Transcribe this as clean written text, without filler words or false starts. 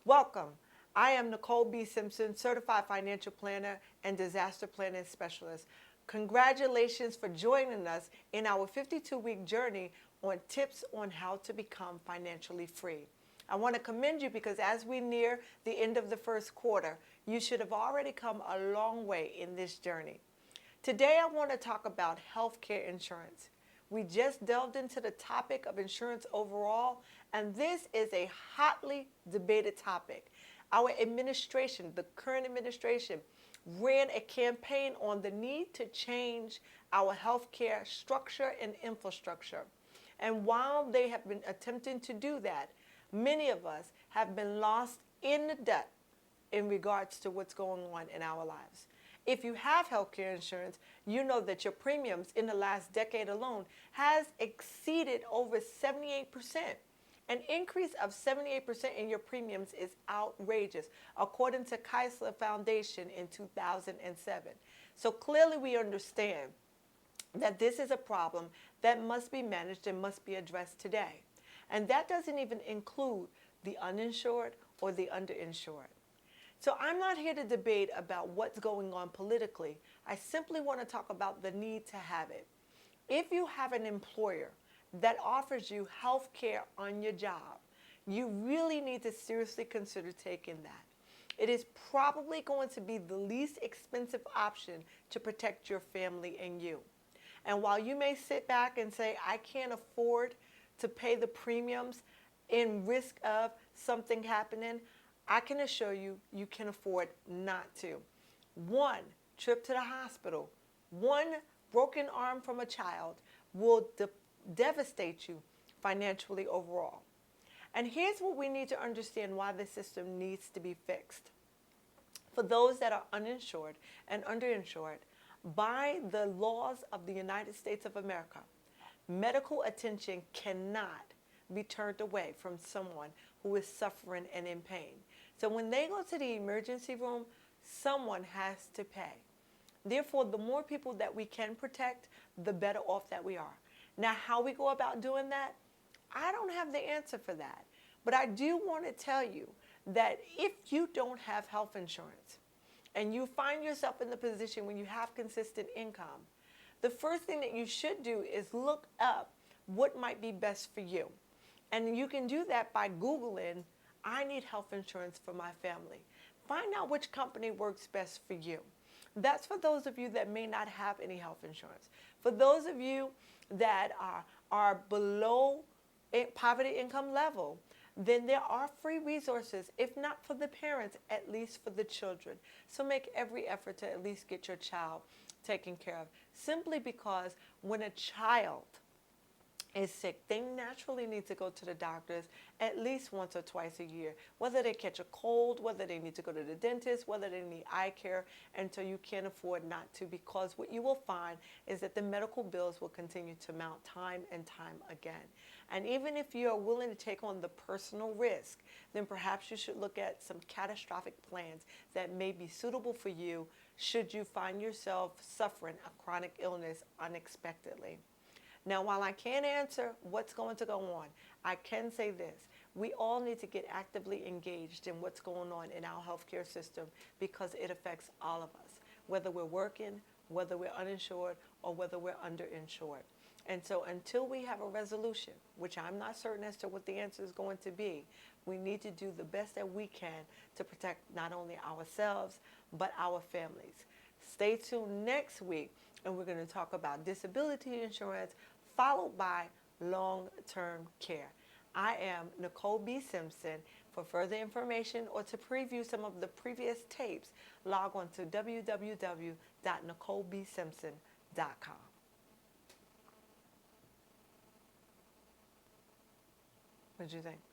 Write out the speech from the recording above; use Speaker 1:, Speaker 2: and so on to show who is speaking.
Speaker 1: Welcome. I am Nicole B. Simpson, Certified Financial Planner and Disaster Planning Specialist. Congratulations for joining us in our 52-week journey on tips on how to become financially free. I want to commend you because as we near the end of the first quarter, you should have already come a long way in this journey. Today, I want to talk about healthcare insurance. We just delved into the topic of insurance overall, and this is a hotly debated topic. Our administration, the current administration, ran a campaign on the need to change our healthcare structure and infrastructure. And while they have been attempting to do that, many of us have been lost in the debt in regards to what's going on in our lives. If you have healthcare insurance, you know that your premiums in the last decade alone has exceeded over 78%. An increase of 78% in your premiums is outrageous, according to Keisler Foundation in 2007. So clearly we understand that this is a problem that must be managed and must be addressed today. And that doesn't even include the uninsured or the underinsured. So I'm not here to debate about what's going on politically. I simply want to talk about the need to have it. If you have an employer that offers you health care on your job, you really need to seriously consider taking that. It is probably going to be the least expensive option to protect your family and you. And while you may sit back and say, I can't afford to pay the premiums in risk of something happening, I can assure you, you can afford not to. One trip to the hospital, one broken arm from a child will devastate you financially overall. And here's what we need to understand why the system needs to be fixed. For those that are uninsured and underinsured, by the laws of the United States of America, medical attention cannot be turned away from someone who is suffering and in pain. So when they go to the emergency room, someone has to pay. Therefore, the more people that we can protect, the better off that we are. Now, how we go about doing that, I don't have the answer for that. But I do want to tell you that if you don't have health insurance and you find yourself in the position when you have consistent income, the first thing that you should do is look up what might be best for you. And you can do that by Googling, I need health insurance for my family. Find out which company works best for you. That's for those of you that may not have any health insurance. For those of you that are below poverty income level, then there are free resources, if not for the parents, at least for the children. So make every effort to at least get your child taken care of. Simply because when a child is sick, they naturally need to go to the doctors at least once or twice a year, whether they catch a cold, whether they need to go to the dentist, whether they need eye care, until you can't afford not to, because what you will find is that the medical bills will continue to mount time and time again. And even if you are willing to take on the personal risk, then perhaps you should look at some catastrophic plans that may be suitable for you should you find yourself suffering a chronic illness unexpectedly. Now, while I can't answer what's going to go on, I can say this. We all need to get actively engaged in what's going on in our healthcare system because it affects all of us, whether we're working, whether we're uninsured, or whether we're underinsured. And so until we have a resolution, which I'm not certain as to what the answer is going to be, we need to do the best that we can to protect not only ourselves, but our families. Stay tuned next week, and we're going to talk about disability insurance, followed by long-term care. I am Nicole B. Simpson. For further information or to preview some of the previous tapes, log on to www.NicoleBSimpson.com. What did you think?